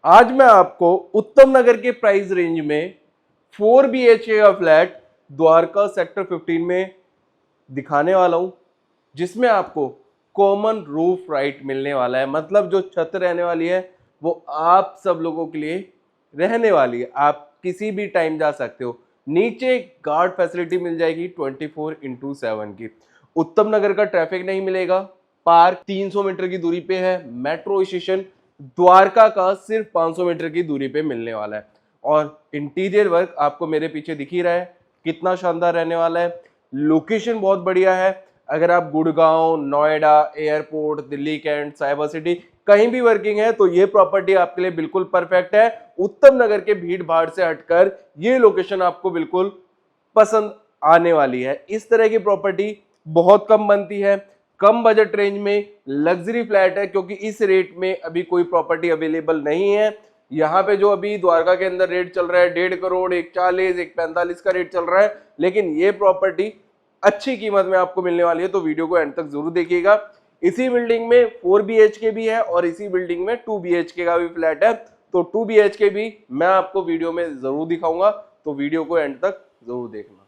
आज मैं आपको उत्तम नगर के प्राइस रेंज में 4 BHK का फ्लैट द्वारका सेक्टर 15 में दिखाने वाला हूं, जिसमें आपको कॉमन रूफ राइट मिलने वाला है। मतलब जो छत रहने वाली है वो आप सब लोगों के लिए रहने वाली है। आप किसी भी टाइम जा सकते हो। नीचे गार्ड फैसिलिटी मिल जाएगी 24x7 की। उत्तम नगर का ट्रैफिक नहीं मिलेगा। पार्क 300 मीटर की दूरी पे है। मेट्रो स्टेशन द्वारका का सिर्फ 500 मीटर की दूरी पे मिलने वाला है। और इंटीरियर वर्क आपको मेरे पीछे दिख ही रहा है कितना शानदार रहने वाला है। लोकेशन बहुत बढ़िया है। अगर आप Gurgaon, Noida, airport, Delhi Cantt, cyber city कहीं भी वर्किंग है तो ये प्रॉपर्टी आपके लिए बिल्कुल परफेक्ट है। उत्तम नगर के भीड़ भाड़ से हटकर ये लोकेशन आपको बिल्कुल पसंद आने वाली है। इस तरह की प्रॉपर्टी बहुत कम बनती है। कम बजट रेंज में लग्जरी फ्लैट है, क्योंकि इस रेट में अभी कोई प्रॉपर्टी अवेलेबल नहीं है। यहाँ पे जो अभी द्वारका के अंदर रेट चल रहा है 1.5 करोड़, 1.40, 1.45 का रेट चल रहा है, लेकिन ये प्रॉपर्टी अच्छी कीमत में आपको मिलने वाली है। तो वीडियो को एंड तक जरूर देखिएगा। इसी बिल्डिंग में 4 BHK भी है और इसी बिल्डिंग में 2 BHK का भी फ्लैट है। तो 2 BHK भी मैं आपको वीडियो में जरूर दिखाऊंगा, तो वीडियो को एंड तक जरूर देखना।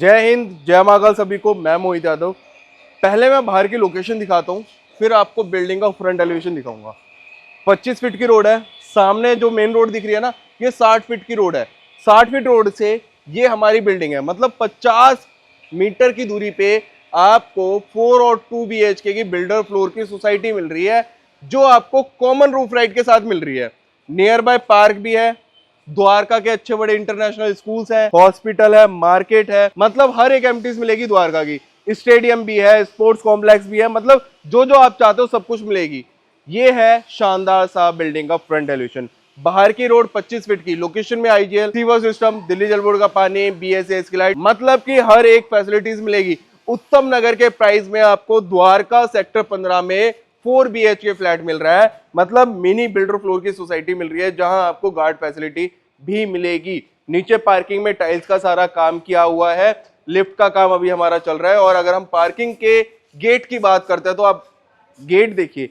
जय हिंद, जय महाकाल सभी को। मैं मोहित यादव। पहले मैं बाहर की लोकेशन दिखाता हूँ, फिर आपको बिल्डिंग का फ्रंट एलिवेशन दिखाऊंगा। 25 फीट की रोड है। सामने जो मेन रोड दिख रही है ना, ये 60 फीट की रोड है। 60 फीट रोड से ये हमारी बिल्डिंग है। मतलब 50 मीटर की दूरी पे आपको 4 और 2 BHK की बिल्डर फ्लोर की सोसाइटी मिल रही है, जो आपको कॉमन रूफ राइट के साथ मिल रही है। नियर बाय पार्क भी है। द्वारका के अच्छे बड़े इंटरनेशनल स्कूल्स हैं, हॉस्पिटल है, मार्केट है। मतलब हर एक एमिनिटीज मिलेगी द्वारका की। स्टेडियम भी है, स्पोर्ट्स कॉम्प्लेक्स भी है। मतलब जो जो आप चाहते हो सब कुछ मिलेगी। ये है शानदार सा बिल्डिंग का फ्रंट एलिवेशन। बाहर की रोड 25 फीट की, लोकेशन में IGL, सीवर सिस्टम, दिल्ली जल बोर्ड का पानी, BSS की लाइट, मतलब कि हर एक फैसिलिटीज मिलेगी। उत्तम नगर के प्राइस में आपको द्वारका सेक्टर 15 में 4 BHK फ्लैट मिल रहा है। मतलब मिनी बिल्डर फ्लोर की सोसाइटी मिल रही है, जहां आपको गार्ड फैसिलिटी भी मिलेगी। नीचे पार्किंग में टाइल्स का सारा काम किया हुआ है। लिफ्ट का काम अभी हमारा चल रहा है। और अगर हम पार्किंग के गेट की बात करते हैं तो आप गेट देखिए,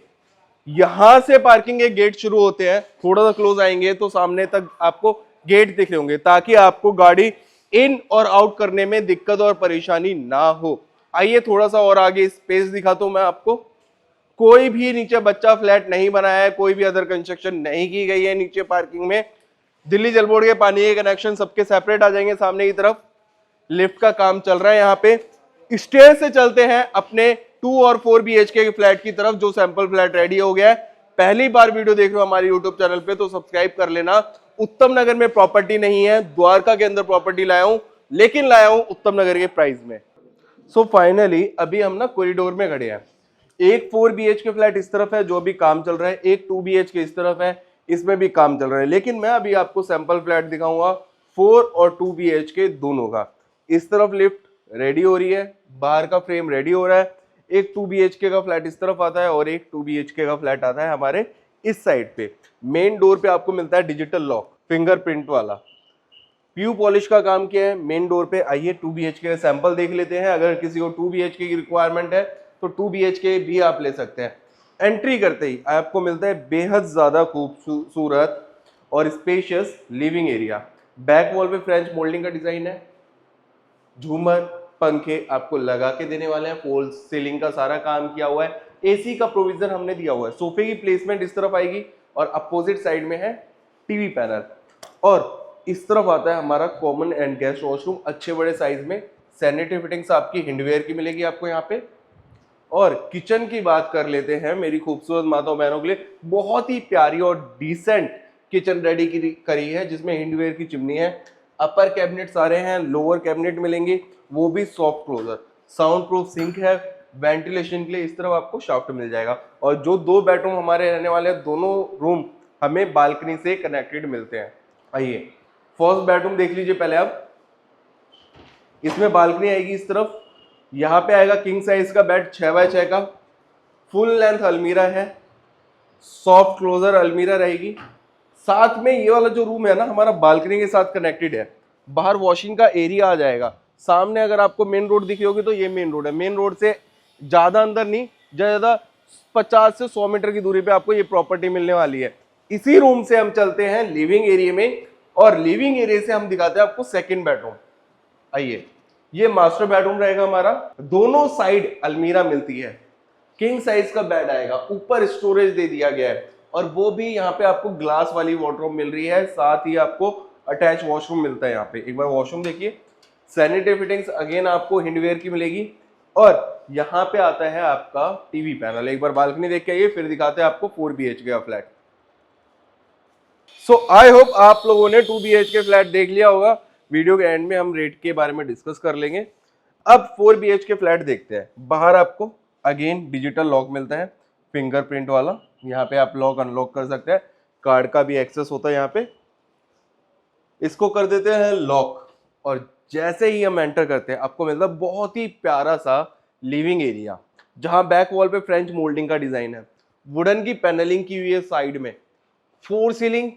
यहां से पार्किंग के गेट शुरू होते हैं। थोड़ा सा क्लोज आएंगे तो सामने तक आपको गेट दिख रहे होंगे, ताकि आपको गाड़ी इन और आउट करने में दिक्कत और परेशानी ना हो। आइए थोड़ा सा और आगे स्पेस दिखाता हूं मैं आपको। कोई भी नीचे बच्चा फ्लैट नहीं बनाया है, कोई भी अदर कंस्ट्रक्शन नहीं की गई है नीचे पार्किंग में। दिल्ली जल बोर्ड के पानी के कनेक्शन सबके सेपरेट आ जाएंगे सामने की तरफ। लिफ्ट का काम चल रहा है यहाँ पे। स्टेयर से चलते हैं अपने 2 और 4 BHK के फ्लैट की तरफ, जो सैंपल फ्लैट रेडी हो गया है। पहली बार वीडियो देख रहे हो हमारे यूट्यूब चैनल पे तो सब्सक्राइब कर लेना। उत्तम नगर में प्रॉपर्टी नहीं है, द्वारका के अंदर प्रॉपर्टी लाया हूं, लेकिन लाया हूं उत्तम नगर के प्राइस में। सो फाइनली अभी हम ना कॉरिडोर में खड़े हैं। एक 4 BHK फ्लैट इस तरफ है जो अभी काम चल रहा है, एक 2 BHK इस तरफ है, इसमें भी काम चल रहा है। लेकिन मैं अभी आपको सैंपल फ्लैट दिखाऊंगा 4 और 2 BHK दोनों का। इस तरफ लिफ्ट रेडी हो रही है, बाहर का फ्रेम रेडी हो रहा है। एक 2 BHK का फ्लैट इस तरफ आता है और एक 2 BHK का फ्लैट आता है हमारे इस साइड पे। मेन डोर पे आपको मिलता है डिजिटल लॉक, फिंगरप्रिंट वाला। प्यू पॉलिश का काम किया है मेन डोर पे। आइए 2 BHK का सैंपल देख लेते हैं। अगर किसी को 2 BHK की रिक्वायरमेंट है तो 2 BHK भी आप ले सकते हैं। एंट्री करते ही आपको मिलता है बेहद ज्यादा खूबसूरत और spacious living area. Back wall पे फ्रेंच मोल्डिंग का डिजाइन है। झूमर पंखे आपको लगा के देने वाले हैं। फॉल सीलिंग का सारा काम किया हुआ है। एसी का प्रोविजन हमने दिया हुआ है। सोफे की प्लेसमेंट इस तरफ आएगी और अपोजिट साइड में है टीवी पैनल। और इस तरफ आता है हमारा कॉमन एंड गेस्ट वॉशरूम, अच्छे बड़े साइज में। सैनिटरी फिटिंग्स आपकी हिंडवेयर की मिलेगी आपको यहाँ पे। और किचन की बात कर लेते हैं मेरी खूबसूरत माताओं बहनों के लिए। बहुत ही प्यारी और डिसेंट किचन रेडी करी है, जिसमें हिंडवेयर की चिमनी है। अपर कैबिनेट सारे हैं, लोअर कैबिनेट मिलेंगे, वो भी soft closure. Sound proof sink है। वेंटिलेशन के लिए इस तरफ आपको शाफ्ट मिल जाएगा। और जो 2 बेडरूम हमारे रहने वाले हैं, दोनों रूम हमें बालकनी से कनेक्टेड मिलते हैं। आइए फर्स्ट बेडरूम देख लीजिए पहले आप। इसमें बालकनी आएगी इस तरफ। यहाँ पे आएगा किंग साइज का बेड 6x6 का। फुल लेंथ अलमीरा है, सॉफ्ट क्लोजर अलमीरा रहेगी। साथ में ये वाला जो रूम है ना हमारा बालकनी के साथ कनेक्टेड है। बाहर वॉशिंग का एरिया आ जाएगा। सामने अगर आपको मेन रोड दिखी होगी तो ये मेन रोड है। मेन रोड से ज्यादा अंदर नहीं, ज्यादा 50 से 100 मीटर की दूरी पे आपको ये प्रॉपर्टी मिलने वाली है। इसी रूम से हम चलते हैं लिविंग एरिया में, और लिविंग एरिया से हम दिखाते हैं आपको सेकंड बेडरूम। आइए, ये मास्टर बेडरूम रहेगा हमारा। दोनों साइड अलमीरा मिलती है। किंग साइज का बेड आएगा, ऊपर स्टोरेज दे दिया गया है, और वो भी यहाँ पे आपको ग्लास वाली वार्डरोब मिल रही है। साथ ही आपको अटैच वॉशरूम मिलता है यहाँ पे। एक बार वॉशरूम देखिए। सैनिटरी फिटिंग्स अगेन आपको हिंडवेयर की मिलेगी। और यहाँ पे आता है आपका टीवी पैनल। एक बार बालकनी देख के आइए, फिर दिखाते हैं आपको 4 BHK का फ्लैट। सो आई होप आप लोगों ने 2 BHK फ्लैट देख लिया होगा। वीडियो के एंड में हम रेट के बारे में डिस्कस कर लेंगे। अब 4 BHK फ्लैट देखते हैं। बाहर आपको अगेन डिजिटल लॉक मिलता है, फिंगरप्रिंट वाला। यहाँ पे आप लॉक अनलॉक कर सकते हैं। कार्ड का भी एक्सेस होता है यहाँ पे। इसको कर देते हैं लॉक, और जैसे ही हम एंटर करते हैं आपको मिलता है बहुत ही प्यारा सा लिविंग एरिया, जहां बैक वॉल पे फ्रेंच मोल्डिंग का डिजाइन है। वुडन की पैनलिंग की हुई है साइड में। 4 सीलिंग,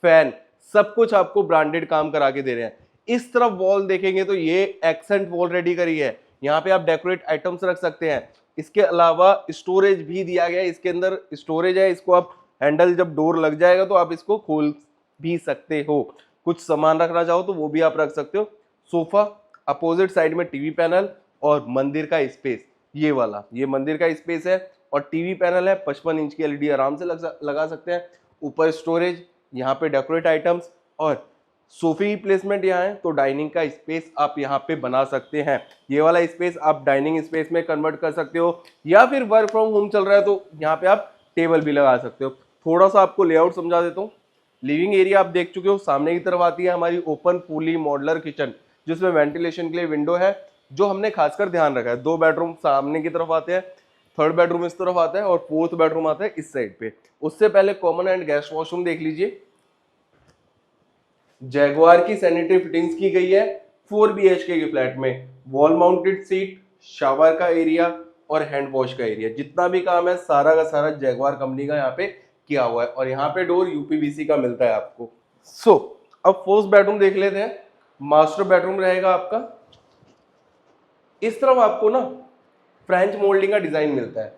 फैन, सब कुछ आपको ब्रांडेड काम करा के दे रहे हैं। इस तरफ वॉल देखेंगे तो ये एक्सेंट वॉल रेडी करी है। यहाँ पे आप डेकोरेट आइटम्स रख सकते हैं। इसके अलावा स्टोरेज भी दिया गया है। इसके अंदर स्टोरेज है। इसको आप हैंडल जब डोर लग जाएगा तो आप इसको खोल भी सकते हो। कुछ सामान रखना चाहो तो वो भी आप रख सकते हो। सोफा, अपोजिट साइड में टीवी पैनल, और मंदिर का स्पेस ये वाला, ये मंदिर का स्पेस है और टीवी पैनल है। 55 इंच की एलईडी आराम से लगा सकते हैं। ऊपर स्टोरेज, यहाँ पे डेकोरेट आइटम्स, और सोफे की प्लेसमेंट यहाँ है तो डाइनिंग का स्पेस आप यहाँ पे बना सकते हैं। ये वाला स्पेस आप डाइनिंग स्पेस में कन्वर्ट कर सकते हो, या फिर वर्क फ्रॉम होम चल रहा है तो यहाँ पे आप टेबल भी लगा सकते हो। थोड़ा सा आपको लेआउट समझा देता हूँ। लिविंग एरिया आप देख चुके हो। सामने की तरफ आती है हमारी ओपन फुली मॉड्यूलर किचन, जिसमें वेंटिलेशन के लिए विंडो है, जो हमने खासकर ध्यान रखा है। 2 बेडरूम सामने की तरफ आते हैं, 3rd बेडरूम इस तरफ आता है, और 4th बेडरूम आता है इस साइड पे। उससे पहले कॉमन एंड गेस्ट वॉशरूम देख लीजिए। जैगुआर की सैनिटरी फिटिंग्स की गई है 4 BHK के फ्लैट में। वॉल माउंटेड सीट, शावर का एरिया और हैंड वॉश का एरिया, जितना भी काम है सारा का सारा जैगुआर कंपनी का यहाँ पे किया हुआ है। और यहाँ पे डोर UPVC का मिलता है आपको। अब 4th बेडरूम देख लेते हैं। मास्टर बेडरूम रहेगा आपका। इस तरफ आपको ना फ्रेंच मोल्डिंग का डिजाइन मिलता है।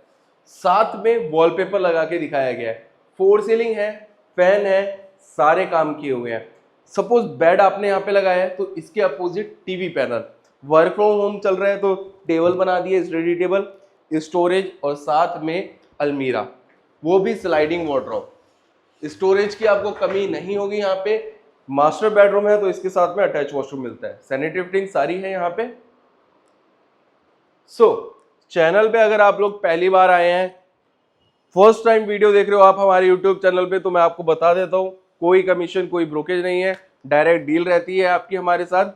साथ में वॉलपेपर लगा के दिखाया गया है। 4 सीलिंग है, फैन है, सारे काम किए हुए हैं। सपोज बेड आपने यहाँ पे लगाया है तो इसके opposite TV panel. Work from home चल रहा है तो टेबल बना दिए, स्टडी टेबल, स्टोरेज, और साथ में अलमीरा, वो भी स्लाइडिंग वार्डरोब। स्टोरेज की आपको कमी नहीं होगी यहाँ पे। मास्टर बेडरूम है तो इसके साथ में अटैच वॉशरूम मिलता है, सैनिटरी फिटिंग सारी है यहाँ पे। चैनल पे अगर आप लोग पहली बार आए हैं, फर्स्ट टाइम वीडियो देख रहे हो आप हमारे यूट्यूब चैनल पे, तो मैं आपको बता देता हूँ कोई कमीशन कोई ब्रोकेज नहीं है, डायरेक्ट डील रहती है आपकी हमारे साथ।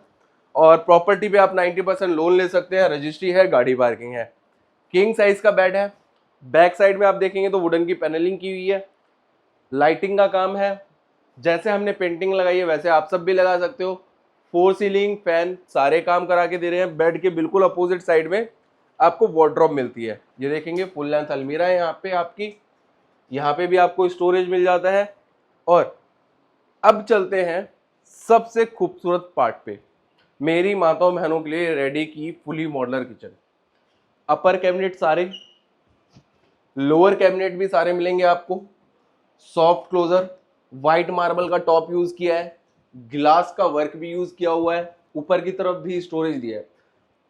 और प्रॉपर्टी पे आप 90% लोन ले सकते हैं, रजिस्ट्री है, गाड़ी पार्किंग है। किंग साइज का बेड है, बैक साइड में आप देखेंगे तो वुडन की पैनलिंग की हुई है, लाइटिंग का काम है, जैसे हमने पेंटिंग लगाई है वैसे आप सब भी लगा सकते हो। 4 सीलिंग फैन सारे काम करा के दे रहे हैं। बेड के बिल्कुल अपोजिट साइड में आपको वार्डरोब मिलती है, ये देखेंगे फुल लेंथ अलमीरा है यहाँ पे आपकी, यहाँ पे भी आपको स्टोरेज मिल जाता है। और अब चलते हैं सबसे खूबसूरत पार्ट पे, मेरी माताओं बहनों के लिए रेडी की फुली मॉडलर किचन। अपर कैबिनेट सारे, लोअर कैबिनेट भी सारे मिलेंगे आपको, सॉफ्ट क्लोजर, व्हाइट मार्बल का टॉप यूज किया है, ग्लास का वर्क भी यूज किया हुआ है, ऊपर की तरफ भी स्टोरेज दिया है।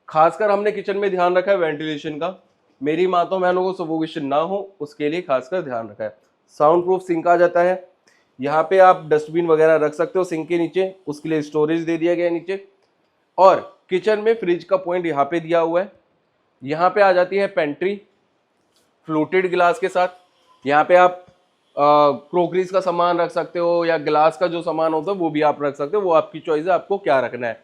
खासकर हमने किचन में ध्यान रखा है वेंटिलेशन का, मेरी माताओं बहनों को सफोकेशन ना हो उसके लिए खासकर ध्यान रखा है। साउंड प्रूफ सिंक आ जाता है, यहाँ पे आप डस्टबिन वगैरह रख सकते हो सिंक के नीचे, उसके लिए स्टोरेज दे दिया गया है नीचे। और किचन में फ्रिज का पॉइंट यहाँ पे दिया हुआ है। यहाँ पे आ जाती है पेंट्री फ्लोटेड ग्लास के साथ, यहाँ पे आप क्रोकरीज का सामान रख सकते हो या ग्लास का जो सामान होता है वो भी आप रख सकते हो, वो आपकी चॉइस है आपको क्या रखना है।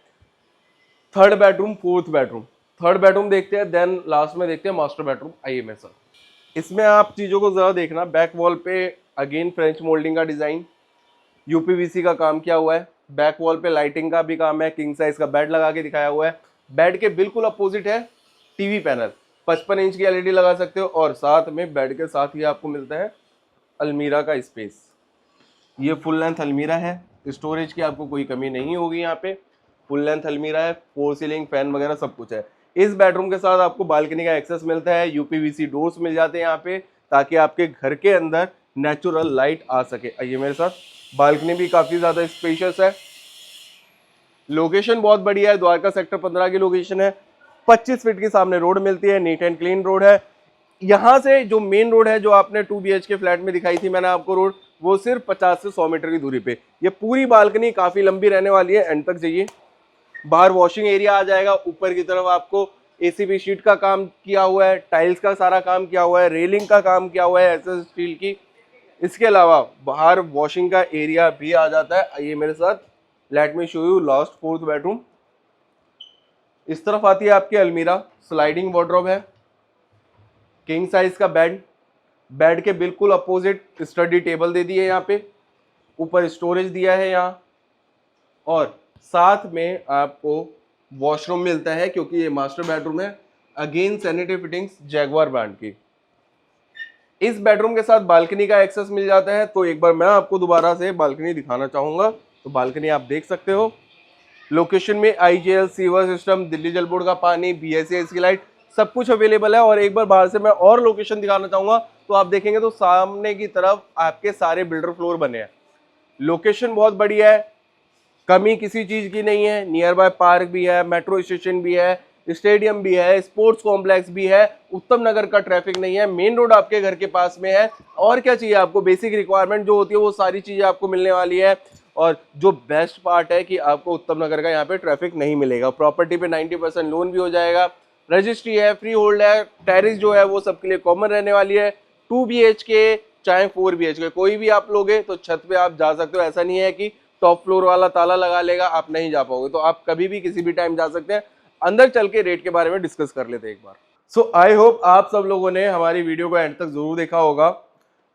Third bedroom, fourth bedroom, third bedroom देखते हैं, देन लास्ट में देखते हैं मास्टर बेडरूम। आइए मेरे साथ। इसमें आप चीज़ों को ज़रा देखना, बैक वॉल पे अगेन फ्रेंच मोल्डिंग का डिज़ाइन, यूपीवीसी का काम किया हुआ है, बैक वॉल पे लाइटिंग का भी काम है, किंग साइज का बेड लगा के दिखाया हुआ है। बेड के बिल्कुल अपोजिट है टीवी पैनल, 55 इंच की एलईडी लगा सकते हो, और साथ में बेड के साथ ही आपको मिलता है अलमीरा का स्पेस। ये फुल लेंथ अलमीरा है, स्टोरेज की आपको कोई कमी नहीं होगी यहाँ पे, फुल लेंथ अलमीरा है, 4 सीलिंग फैन वगैरह सब कुछ है। इस बेडरूम के साथ आपको बालकनी का एक्सेस मिलता है, यूपीवीसी डोर्स मिल जाते हैं यहाँ पे, ताकि आपके घर के अंदर नेचुरल लाइट आ सके। आइए मेरे साथ, बालकनी भी काफी ज्यादा स्पेशियस है, लोकेशन बहुत बढ़िया है, द्वारका सेक्टर 15 की लोकेशन है, 25 फीट की सामने रोड मिलती है, नीट एंड क्लीन रोड है। यहाँ से जो मेन रोड है, जो आपने 2 BHK फ्लैट में दिखाई थी मैंने आपको रोड, वो सिर्फ 50 से 100 मीटर की दूरी पे। ये पूरी बालकनी काफी लंबी रहने वाली है, एंड तक जाइए। बाहर वॉशिंग एरिया आ जाएगा, ऊपर की तरफ आपको एसीपी शीट का काम किया हुआ है, टाइल्स का सारा काम किया हुआ है, रेलिंग का काम किया हुआ है एसएस स्टील की। इसके अलावा बाहर वॉशिंग का एरिया भी आ जाता है। आइए मेरे साथ, let me show you last fourth bedroom. इस तरफ आती है आपकी अलमीरा, स्लाइडिंग वार्डरोब है, किंग साइज का बेड, बेड के बिल्कुल अपोजिट स्टडी टेबल दे दी है यहाँ पे, ऊपर स्टोरेज दिया है यहाँ, और साथ में आपको वॉशरूम मिलता है, क्योंकि ये मास्टर बेडरूम है। Again sanitary fittings Jaguar brand की। इस बेडरूम के साथ बालकनी का एक्सेस मिल जाता है, तो एक बार मैं आपको दोबारा से बालकनी दिखाना चाहूंगा। तो बालकनी आप देख सकते हो, लोकेशन में IGL सीवर सिस्टम, दिल्ली जल बोर्ड का पानी, BSES की लाइट, सब कुछ अवेलेबल है। और एक बार बाहर से मैं और लोकेशन दिखाना चाहूंगा, तो आप देखेंगे तो सामने की तरफ आपके सारे बिल्डर फ्लोर बने हैं। लोकेशन बहुत बढ़िया है, कमी किसी चीज की नहीं है, नियर बाय पार्क भी है, मेट्रो स्टेशन भी है, स्टेडियम भी है, स्पोर्ट्स कॉम्प्लेक्स भी है, उत्तम नगर का ट्रैफिक नहीं है, मेन रोड आपके घर के पास में है। और क्या चाहिए आपको, बेसिक रिक्वायरमेंट जो होती है वो सारी चीजें आपको मिलने वाली है। और जो बेस्ट पार्ट है कि आपको उत्तम नगर का यहाँ पे ट्रैफिक नहीं मिलेगा। प्रॉपर्टी पे 90% लोन भी हो जाएगा, रजिस्ट्री है, फ्री होल्ड है, टेरिस जो है वो सबके लिए कॉमन रहने वाली है। 2 BHK चाहे 4 BHK कोई भी आप लोगे तो छत पे आप जा सकते हो, ऐसा नहीं है कि टॉप फ्लोर वाला ताला लगा लेगा आप नहीं जा पाओगे, तो आप कभी भी किसी भी टाइम जा सकते हैं। अंदर चल के रेट के बारे में डिस्कस कर लेते हैं एक बार। सो आई होप आप सब लोगों ने हमारी वीडियो को एंड तक जरूर देखा होगा।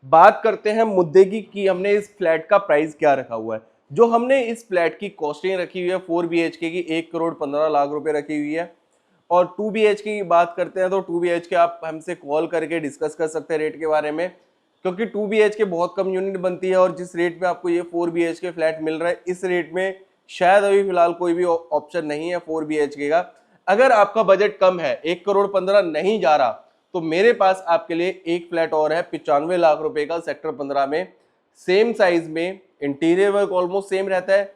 बात करते हैं मुद्दे की कि हमने इस फ्लैट का प्राइस क्या रखा हुआ है। जो हमने इस फ्लैट की कॉस्टिंग रखी हुई है 4 BHK की 1,15,00,000 रुपए रखी हुई है। और 2 BHK की बात करते हैं तो 2 BHK आप हमसे कॉल करके डिस्कस कर सकते हैं रेट के बारे में, क्योंकि 2 BHK बहुत कम यूनिट बनती है, और जिस रेट में आपको ये 4 BHK फ्लैट मिल रहा है, इस रेट में शायद अभी फिलहाल कोई भी ऑप्शन नहीं है 4 BHK का। अगर आपका बजट कम है, 1,15,00,000 नहीं जा रहा, तो मेरे पास आपके लिए एक फ्लैट और है 95 लाख रुपए का सेक्टर 15 में, सेम साइज में, इंटीरियर वर्क ऑलमोस्ट सेम रहता है,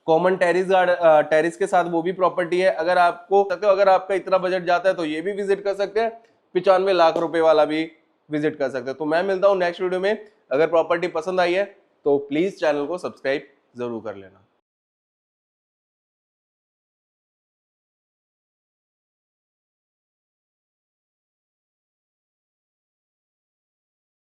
कॉमन टेरिस के साथ वो भी प्रॉपर्टी है। अगर आपका इतना बजट जाता है तो ये भी विजिट कर सकते हैं, 95 लाख रुपए वाला भी विजिट कर सकते हैं। तो मैं मिलता हूं नेक्स्ट वीडियो में। अगर प्रॉपर्टी पसंद आई है तो प्लीज चैनल को सब्सक्राइब ज़रूर कर लेना।